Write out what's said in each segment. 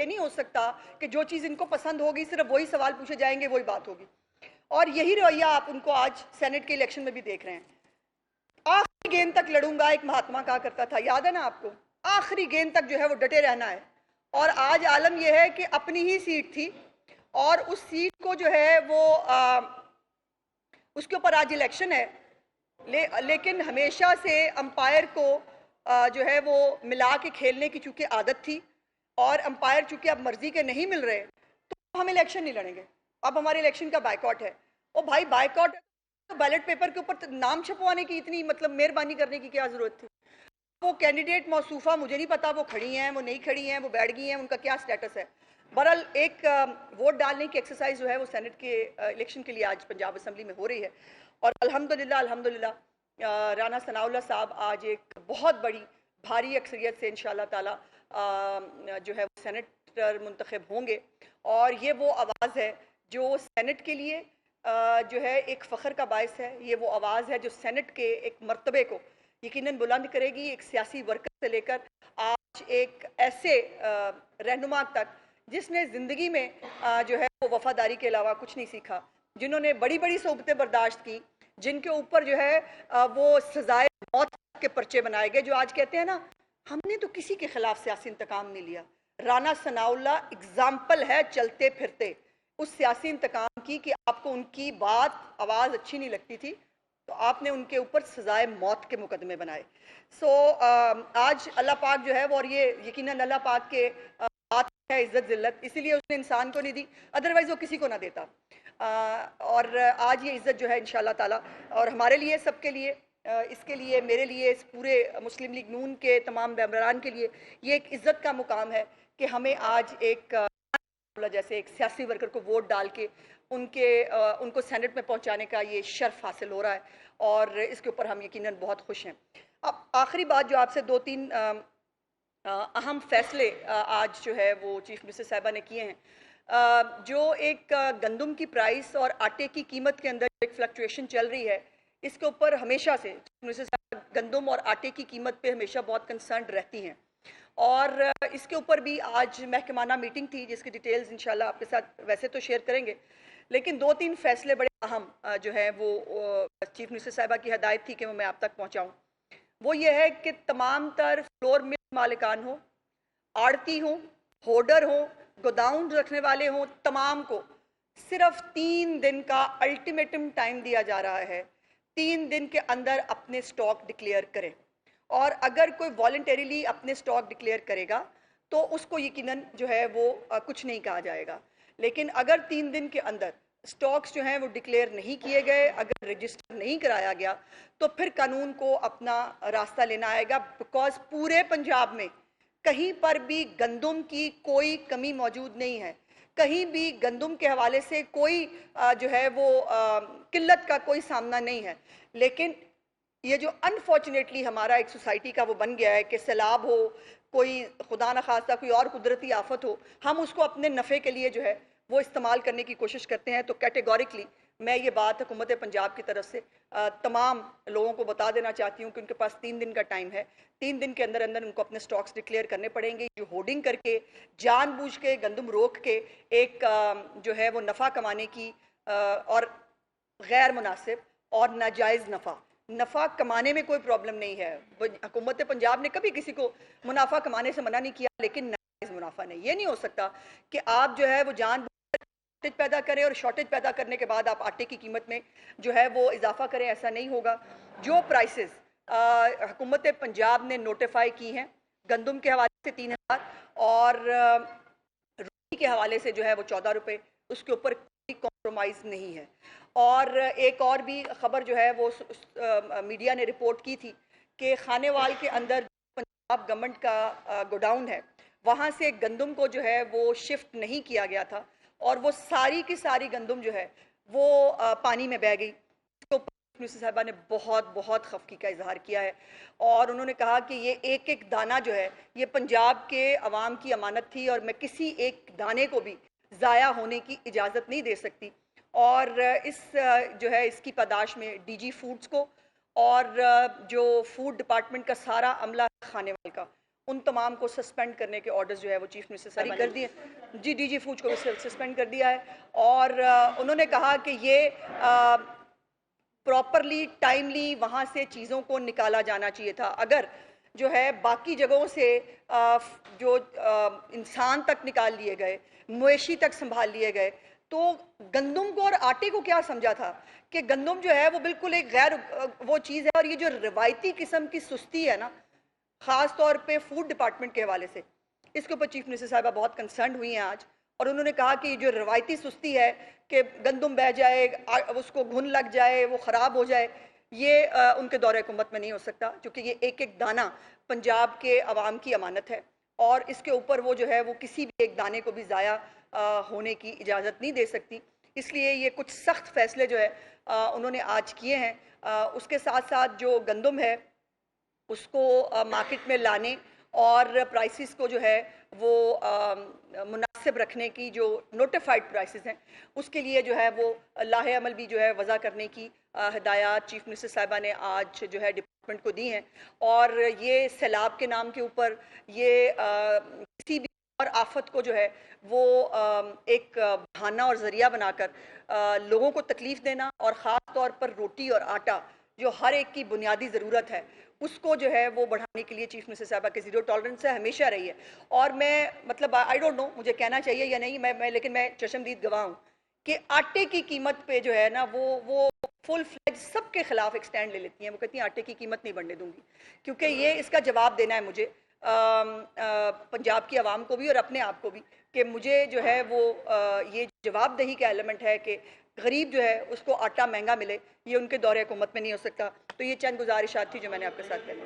ये नहीं हो सकता कि जो चीज़ इनको पसंद होगी सिर्फ वही सवाल पूछे जाएंगे, वही बात होगी। और यही रवैया आप उनको आज सेनेट के इलेक्शन में भी देख रहे हैं। आखिरी गेंद तक लड़ूंगा, एक महात्मा कहा करता था, याद है ना आपको? आखिरी गेंद तक जो है वो डटे रहना है। और आज आलम यह है कि अपनी ही सीट थी और उस सीट को जो है वो उसके ऊपर आज इलेक्शन है, लेकिन हमेशा से अंपायर को जो है वो मिला के खेलने की चूंकि आदत थी, और अंपायर चूंकि अब मर्जी के नहीं मिल रहे तो हम इलेक्शन नहीं लड़ेंगे। अब हमारे इलेक्शन का बायकॉट है। ओ भाई, बायकॉट तो बैलेट पेपर के ऊपर नाम छपवाने की इतनी मतलब मेहरबानी करने की क्या जरूरत थी? वो कैंडिडेट मौसूफा, मुझे नहीं पता वो खड़ी हैं, वो नहीं खड़ी हैं, वो बैठ गई हैं, उनका क्या स्टेटस है। बहरहाल एक वोट डालने की एक्सरसाइज जो है वो सेनेट के इलेक्शन के लिए आज पंजाब असम्बली में हो रही है। और अल्हम्दुलिल्लाह राना सनाउल्लाह साहब आज एक बहुत बड़ी भारी अक्सरियत से इंशाअल्लाह ताला जो है वो सेनेटर मुंतखब होंगे। और ये वो आवाज़ है जो सेनेट के लिए जो है एक फ़ख्र का बायस है। ये वो आवाज़ है जो सेनेट के एक मर्तबे को यकीनन बुलंद करेगी, एक सियासी वर्कर से लेकर आज एक ऐसे रहनुमा तक जिसने ज़िंदगी में जो है वो वफादारी के अलावा कुछ नहीं सीखा, जिन्होंने बड़ी बड़ी सोबतें बर्दाश्त की, जिनके ऊपर जो है वो सजाए मौत के पर्चे बनाए गए, जो आज कहते हैं ना हमने तो किसी के खिलाफ सियासी इंतकाम नहीं लिया। राना सनाउल्लाह एग्जाम्पल है चलते फिरते उस सियासी इंतकाम की कि आपको उनकी बात आवाज़ अच्छी नहीं लगती थी तो आपने उनके ऊपर सजाए मौत के मुकदमे बनाए। आज अल्लाह पाक जो है वो, और ये यकीनन अल्लाह पाक के बात है इज्जत जिल्लत, इसीलिए उसने इंसान को नहीं दी, अदरवाइज वो किसी को ना देता। और आज ये इज्जत जो है इंशाअल्लाह ताला, और हमारे लिए, सबके लिए, इसके लिए, मेरे लिए, इस पूरे मुस्लिम लीग नून के तमाम मेंबरान के लिए ये एक इज्जत का मुकाम है कि हमें आज एक जैसे एक सियासी वर्कर को वोट डाल के उनको सेनेट में पहुंचाने का ये शर्फ हासिल हो रहा है, और इसके ऊपर हम यकीनन बहुत खुश हैं। अब आखिरी बात जो आपसे दो तीन अहम फैसले आज जो है वो चीफ मिनिस्टर साहिबा ने किए हैं। जो एक गंदम की प्राइस और आटे की कीमत के अंदर एक फ्लक्चुएशन चल रही है, इसके ऊपर हमेशा से चीफ मिनिस्टर साहिबा गंदम और आटे की कीमत पे हमेशा बहुत कंसर्न रहती हैं। और इसके ऊपर भी आज महकमाना मीटिंग थी जिसकी डिटेल्स इंशाल्लाह आपके साथ वैसे तो शेयर करेंगे, लेकिन दो तीन फैसले बड़े अहम जो है वो चीफ मिनिस्टर साहिबा की हदायत थी कि वो मैं आप तक पहुंचाऊं। वो ये है कि तमाम तर फ्लोर मिल मालिकान हो, आड़ती हो, होर्डर हो, गोदाउन रखने वाले हों, तमाम को सिर्फ 3 दिन का अल्टीमेटम टाइम दिया जा रहा है। 3 दिन के अंदर अपने स्टॉक डिक्लेयर करें, और अगर कोई वॉलंटरीली अपने स्टॉक डिक्लेयर करेगा तो उसको यकीनन जो है वो कुछ नहीं कहा जाएगा। लेकिन अगर 3 दिन के अंदर स्टॉक्स जो हैं वो डिक्लेयर नहीं किए गए, अगर रजिस्टर नहीं कराया गया, तो फिर कानून को अपना रास्ता लेना आएगा। बिकॉज पूरे पंजाब में कहीं पर भी गंदम की कोई कमी मौजूद नहीं है, कहीं भी गंदम के हवाले से कोई जो है वो किल्लत का कोई सामना नहीं है। लेकिन ये जो अनफॉर्चुनेटली हमारा एक सोसाइटी का वो बन गया है कि सैलाब हो, कोई खुदा न खास्ता कोई और कुदरती आफत हो, हम उसको अपने नफ़े के लिए जो है वो इस्तेमाल करने की कोशिश करते हैं। तो कैटेगोरिकली मैं ये बात हुकूमत पंजाब की तरफ से तमाम लोगों को बता देना चाहती हूँ कि उनके पास 3 दिन का टाइम है। 3 दिन के अंदर अंदर उनको अपने स्टॉक्स डिक्लेयर करने पड़ेंगे। जो होर्डिंग करके जानबूझ के गंदम रोक के एक जो है वो नफ़ा कमाने की और गैर मुनासिब और नाजायज़ नफ़ा कमाने में कोई प्रॉब्लम नहीं है। हुकूमत पंजाब ने कभी किसी को मुनाफा कमाने से मना नहीं किया, लेकिन नाजायज़ मुनाफा नहीं। ये नहीं हो सकता कि आप जो है वो जान शॉर्टेज पैदा करें और शॉर्टेज पैदा करने के बाद आप आटे की कीमत में जो है वो इजाफा करें, ऐसा नहीं होगा। जो प्राइसेस हुकूमत पंजाब ने नोटिफाई की हैं गंदम के हवाले से 3000 और रोटी के हवाले से जो है वो 14 रुपये, उसके ऊपर कोई कॉम्प्रोमाइज़ नहीं है। और एक और भी खबर जो है वो मीडिया ने रिपोर्ट की थी कि खानेवाल के अंदर पंजाब गवर्नमेंट का गोडाउन है, वहाँ से गंदम को जो है वो शिफ्ट नहीं किया गया था, और वो सारी की सारी गंदम जो है वो पानी में बह गई। तो मिनिस्टर साहिबा ने बहुत बहुत खफकी का इजहार किया है, और उन्होंने कहा कि ये एक एक दाना जो है ये पंजाब के अवाम की अमानत थी, और मैं किसी एक दाने को भी ज़ाया होने की इजाज़त नहीं दे सकती। और इस जो है इसकी पादाश में डीजी फूड्स को और जो फूड डिपार्टमेंट का सारा अमला खाने वाले का, उन तमाम को सस्पेंड करने के ऑर्डर्स जो है वो चीफ मिनिस्टर साहब कर दिए। जी, डीजी फूड को भी सस्पेंड कर दिया है और उन्होंने कहा कि ये प्रॉपरली टाइमली वहाँ से चीज़ों को निकाला जाना चाहिए था। अगर जो है बाकी जगहों से जो इंसान तक निकाल लिए गए, मवेशी तक संभाल लिए गए, तो गंदम को और आटे को क्या समझा था कि गंदम जो है वो बिल्कुल एक गैर वो चीज़ है। और ये जो रिवायती किस्म की सुस्ती है ना, ख़ास तौर पे फूड डिपार्टमेंट के हवाले से, इसके ऊपर चीफ मिनिस्टर साहिबा बहुत कंसर्न हुई हैं आज। और उन्होंने कहा कि जो रिवायती सुस्ती है कि गंदम बह जाए, उसको घुन लग जाए, वो ख़राब हो जाए, ये उनके दौरे हुकूमत में नहीं हो सकता, क्योंकि ये एक एक दाना पंजाब के अवाम की अमानत है और इसके ऊपर वो जो है वो किसी भी एक दाने को भी ज़ाया होने की इजाज़त नहीं दे सकती। इसलिए ये कुछ सख्त फैसले जो है उन्होंने आज किए हैं। उसके साथ साथ जो गंदम है उसको मार्केट में लाने और प्राइसेस को जो है वो मुनासिब रखने की जो नोटिफाइड प्राइसेस हैं उसके लिए जो है वो लाहे अमल भी जो है वज़ा करने की हिदायत चीफ मिनिस्टर साहिबा ने आज जो है डिपार्टमेंट को दी हैं। और ये सैलाब के नाम के ऊपर ये किसी भी और आफत को जो है वो एक बहाना और ज़रिया बनाकर लोगों को तकलीफ़ देना और ख़ास तौर पर रोटी और आटा जो हर एक की बुनियादी ज़रूरत है उसको जो है वो बढ़ाने के लिए चीफ मिनिस्टर साहबा की ज़ीरो टॉलरेंस है, हमेशा रही है। और मैं मतलब आई डोंट नो मुझे कहना चाहिए या नहीं, लेकिन मैं चशमदीद गवाह हूँ कि आटे की कीमत पे जो है ना वो फुल फ्लेज सबके खिलाफ एक स्टैंड ले लेती हैं। वो कहती हैं आटे की कीमत नहीं बढ़ने दूंगी, क्योंकि ये इसका जवाब देना है मुझे पंजाब की आवाम को भी और अपने आप को भी कि मुझे जो है वो ये जवाबदेही का एलिमेंट है कि गरीब जो है उसको आटा महंगा मिले, ये उनके दौरे हुकूमत में नहीं हो सकता। तो ये चंद गुजारिशात थी जो मैंने आपके साथ करी।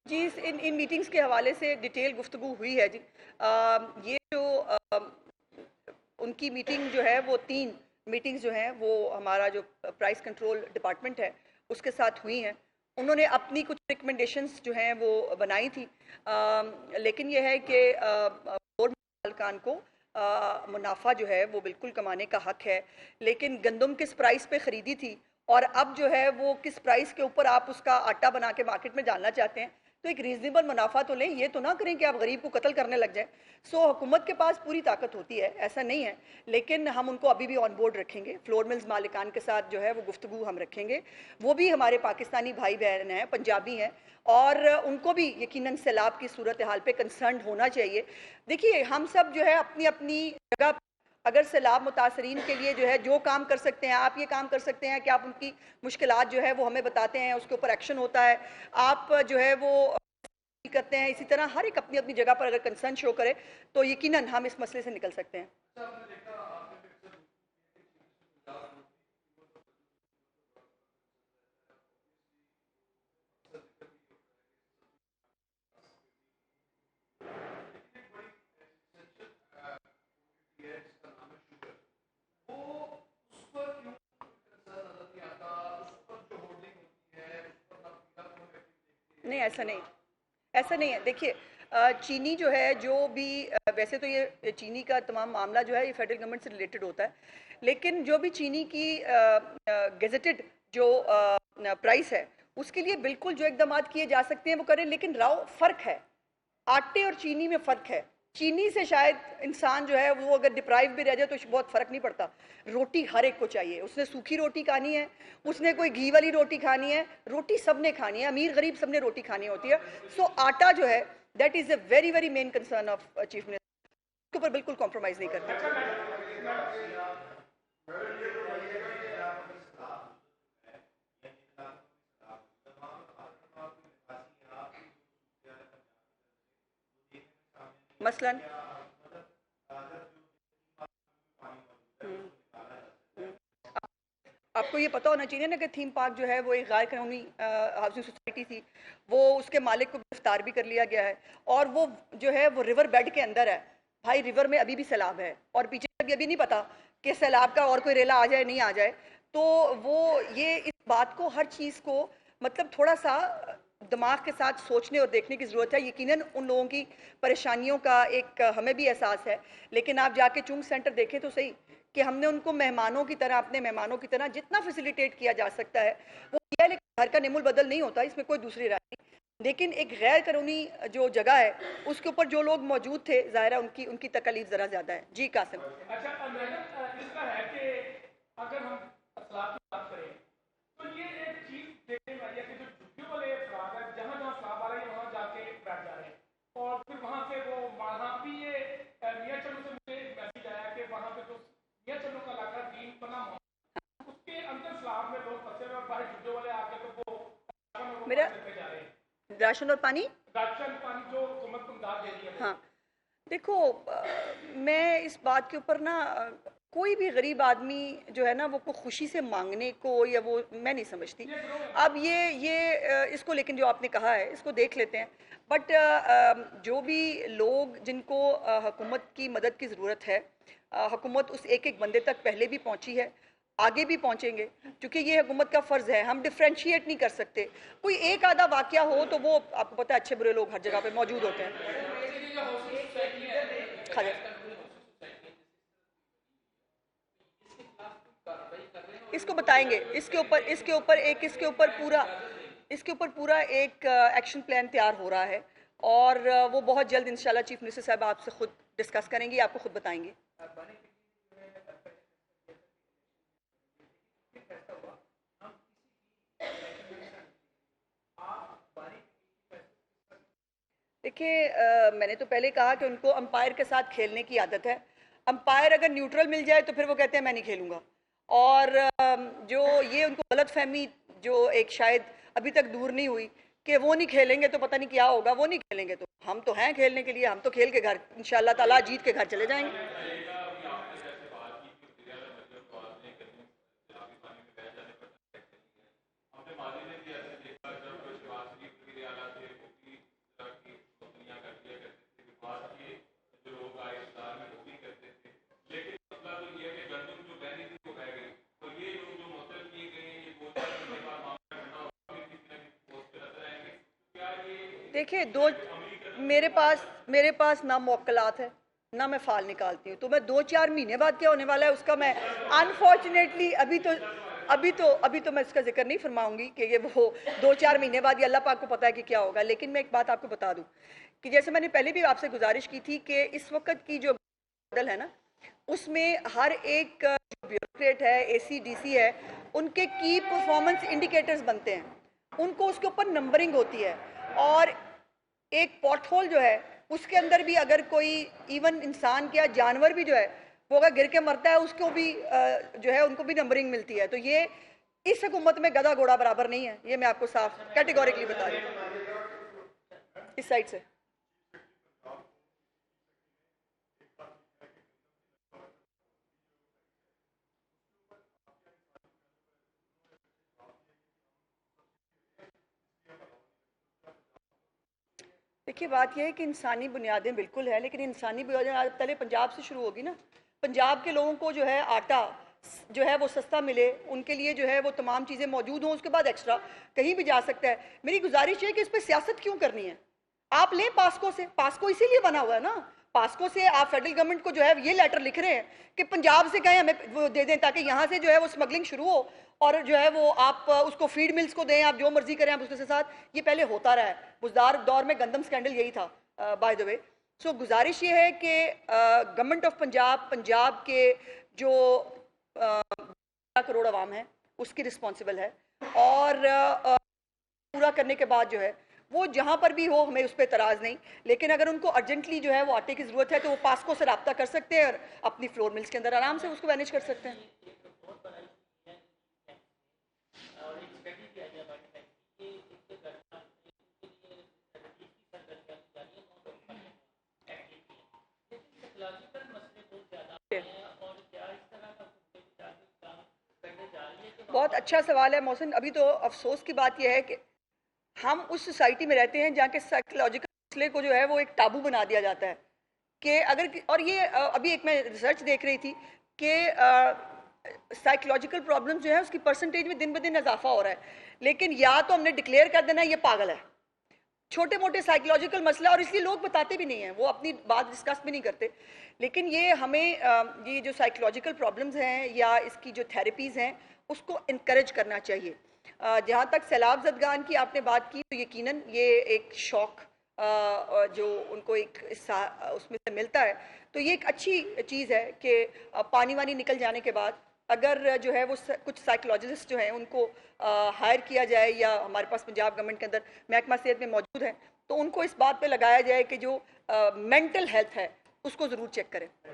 जी, इन मीटिंग्स के हवाले से डिटेल गुफ्तगू हुई है जी। ये जो उनकी मीटिंग जो है वो 3 मीटिंग्स जो हैं वो हमारा जो प्राइस कंट्रोल डिपार्टमेंट है उसके साथ हुई हैं। उन्होंने अपनी कुछ रिकमेंडेशंस जो हैं वो बनाई थी, लेकिन यह है कि मालकान को मुनाफा जो है वो बिल्कुल कमाने का हक है, लेकिन गंदम किस प्राइस पे ख़रीदी थी और अब जो है वो किस प्राइस के ऊपर आप उसका आटा बना के मार्केट में डालना चाहते हैं, तो एक रीजनेबल मुनाफा तो लें। ये तो ना करें कि आप गरीब को कत्ल करने लग जाए। सो हुकूमत के पास पूरी ताकत होती है, ऐसा नहीं है, लेकिन हम उनको अभी भी ऑन बोर्ड रखेंगे। फ्लोर मिल्स मालिकान के साथ जो है वो गुफ्तगू हम रखेंगे। वो भी हमारे पाकिस्तानी भाई बहन हैं, पंजाबी हैं, और उनको भी यकीनन सैलाब की सूरत हाल पे कंसर्न होना चाहिए। देखिए, हम सब जो है अपनी अपनी जगह अगर सैलाब मुतासरीन के लिए जो है जो काम कर सकते हैं, आप ये काम कर सकते हैं कि आप उनकी मुश्किलात जो है वो हमें बताते हैं, उसके ऊपर एक्शन होता है, आप जो है वो करते हैं। इसी तरह हर एक अपनी अपनी जगह पर अगर कंसर्न शो करे तो यकीनन हम इस मसले से निकल सकते हैं। नहीं, ऐसा नहीं है। देखिए, चीनी जो है जो भी वैसे तो ये चीनी का तमाम मामला जो है ये फेडरल गवर्नमेंट से रिलेटेड होता है, लेकिन जो भी चीनी की गेजेटेड जो प्राइस है उसके लिए बिल्कुल जो इकदाम किए जा सकते हैं वो करें, लेकिन राव फ़र्क है, आटे और चीनी में फ़र्क है। चीनी से शायद इंसान जो है वो अगर डिप्राइव भी रह जाए तो बहुत फ़र्क नहीं पड़ता। रोटी हर एक को चाहिए, उसने सूखी रोटी खानी है, उसने कोई घी वाली रोटी खानी है, रोटी सब ने खानी है, अमीर गरीब सब ने रोटी खानी होती है। सो आटा जो है that is a very very main concern of chief minister, उसके ऊपर बिल्कुल कॉम्प्रोमाइज़ नहीं करते। मसलन आपको ये पता होना चाहिए ना कि थीम पार्क जो है वो एक गैर कानूनी हाउसिंग सोसाइटी थी, वो उसके मालिक को गिरफ्तार भी कर लिया गया है और वो जो है वो रिवर बेड के अंदर है। भाई, रिवर में अभी भी सैलाब है और पीछे भी अभी नहीं पता कि सैलाब का और कोई रेला आ जाए नहीं आ जाए। तो वो ये इस बात को हर चीज़ को मतलब थोड़ा सा दिमाग के साथ सोचने और देखने की ज़रूरत है। यकीनन उन लोगों की परेशानियों का एक हमें भी एहसास है, लेकिन आप जाके चुंग सेंटर देखें तो सही कि हमने उनको मेहमानों की तरह, अपने मेहमानों की तरह जितना फैसिलिटेट किया जा सकता है वो किया है। लेकिन घर का निमुल बदल नहीं होता, इसमें कोई दूसरी राय नहीं। लेकिन एक गैर कानूनी जो जगह है उसके ऊपर जो लोग मौजूद थे, ज़ाहिर है उनकी उनकी तकलीफ ज़रा ज़्यादा है। जी कासिम। अच्छा मैडम, इसका है कि अगर हम असलाफ की बात करें तो ये एक चीज देखने वाली है कि जो झुग्गियों वाले अफराद है, जहाँ जहाँ असलाफ आ रहे हैं वहाँ जाके बैठ जा रहे हैं, और फिर वहाँ से वो वहाँ भी ये मियाँ चलो से मुझे मैसेज आया कि वहाँ पे तो मियाँ चलो का इलाका दीन पना उसके अंदर असलाफ में लोग फंसे हुए और बाहर झुग्गियों वाले आके तो वो मेरा जा रहे हैं राशन और पानी जो हुकूमत को इमदाद दे रही है। हाँ, देखो मैं इस बात के ऊपर ना कोई भी गरीब आदमी जो है ना वो को खुशी से मांगने को या वो मैं नहीं समझती। अब ये इसको लेकिन जो आपने कहा है इसको देख लेते हैं। बट जो भी लोग जिनको हुकूमत की मदद की ज़रूरत है, हुकूमत उस एक एक बंदे तक पहले भी पहुंची है, आगे भी पहुंचेंगे, क्योंकि ये हुकूमत का फ़र्ज़ है। हम डिफ्रेंशिएट नहीं कर सकते। कोई एक आधा वाक़या हो तो वो आपको पता है अच्छे बुरे लोग हर जगह पे मौजूद होते हैं। खालिद, इसको बताएंगे, इसके ऊपर पूरा एक एक्शन प्लान तैयार हो रहा है और वो बहुत जल्द इंशाल्लाह चीफ मिनिस्टर साहब आपसे खुद डिस्कस करेंगी, आपको खुद बताएंगे। देखिए मैंने तो पहले कहा कि उनको अंपायर के साथ खेलने की आदत है। अंपायर अगर न्यूट्रल मिल जाए तो फिर वो कहते हैं मैं नहीं खेलूंगा। और जो ये उनको गलत फहमी जो एक शायद अभी तक दूर नहीं हुई कि वो नहीं खेलेंगे तो पता नहीं क्या होगा, वो नहीं खेलेंगे तो हम तो हैं खेलने के लिए, हम तो खेल के घर इंशाल्लाह ताला जीत के घर चले जाएंगे। देखिए दो मेरे पास ना मौकलात है ना मैं फाल निकालती हूँ, तो मैं 2-4 महीने बाद क्या होने वाला है उसका मैं अनफॉर्चुनेटली अभी तो मैं इसका जिक्र नहीं फरमाऊंगी कि ये वो 2-4 महीने बाद ये अल्लाह पाक को पता है कि क्या होगा। लेकिन मैं एक बात आपको बता दूं कि जैसे मैंने पहले भी आपसे गुजारिश की थी कि इस वक्त की जो मॉडल है ना उसमें हर एक ब्यूरोक्रेट है, एसीडीसी है, उनके की परफॉर्मेंस इंडिकेटर्स बनते हैं, उनको उसके ऊपर नंबरिंग होती है। और एक पॉट होल जो है उसके अंदर भी अगर कोई इवन इंसान क्या जानवर भी जो है वो अगर गिर के मरता है उसको भी जो है उनको भी नंबरिंग मिलती है। तो ये इस हुकूमत में गधा घोड़ा बराबर नहीं है, ये मैं आपको साफ कैटेगोरिकली बता रही हूँ इस साइड से। देखिए बात यह है कि इंसानी बुनियादें बिल्कुल है, लेकिन इंसानी बुनियादें पहले पंजाब से शुरू होगी ना। पंजाब के लोगों को जो है आटा जो है वो सस्ता मिले, उनके लिए जो है वो तमाम चीज़ें मौजूद हों, उसके बाद एक्स्ट्रा कहीं भी जा सकता है। मेरी गुजारिश है कि इस पर सियासत क्यों करनी है। आप लें पास्को से, पास्को इसीलिए बना हुआ है ना। पास्को से आप फेडरल गवर्नमेंट को जो है ये लेटर लिख रहे हैं कि पंजाब से कहें हमें वो दे दें ताकि यहाँ से जो है वो स्मगलिंग शुरू हो और जो है वो आप उसको फीड मिल्स को दें, आप जो मर्जी करें आप उसके साथ। ये पहले होता रहा है, बुजदार दौर में गंदम स्कैंडल यही था बाय द वे। सो गुजारिश ये है कि गवर्नमेंट ऑफ पंजाब के जो 12 करोड़ आवाम है उसकी रिस्पॉन्सिबल है। और पूरा करने के बाद जो है वो जहाँ पर भी हो हमें उस पर एतराज़ नहीं, लेकिन अगर उनको अर्जेंटली जो है वो आटे की ज़रूरत है तो वो पास्को से रब्ता कर सकते हैं और अपनी फ्लोर मिल्स के अंदर आराम से उसको मैनेज कर सकते हैं। बहुत अच्छा सवाल है मोहसिन। अभी तो अफसोस की बात यह है कि हम उस सोसाइटी में रहते हैं जहाँ के साइकोलॉजिकल मसले को जो है वो एक टाबू बना दिया जाता है कि अगर और ये अभी एक मैं रिसर्च देख रही थी कि साइकोलॉजिकल प्रॉब्लम जो है उसकी परसेंटेज में दिन ब दिन इजाफा हो रहा है, लेकिन या तो हमने डिक्लेयर कर देना ये पागल है, छोटे मोटे साइकोलॉजिकल मसला, और इसलिए लोग बताते भी नहीं हैं, वो अपनी बात डिस्कस भी नहीं करते। लेकिन ये हमें ये जो साइकोलॉजिकल प्रॉब्लम्स हैं या इसकी जो थेरेपीज़ हैं उसको इनकरेज करना चाहिए। जहाँ तक सैलाब ज़दगान की आपने बात की, तो यकीनन ये एक शौक जो उनको एक हिस्सा उसमें से मिलता है, तो ये एक अच्छी चीज़ है कि पानी वानी निकल जाने के बाद अगर जो है वो कुछ साइकोलॉजिस्ट जो हैं उनको हायर किया जाए, या हमारे पास पंजाब गवर्नमेंट के अंदर महकमा सेहत में मौजूद है, तो उनको इस बात पे लगाया जाए कि जो मेंटल हेल्थ है उसको ज़रूर चेक करें।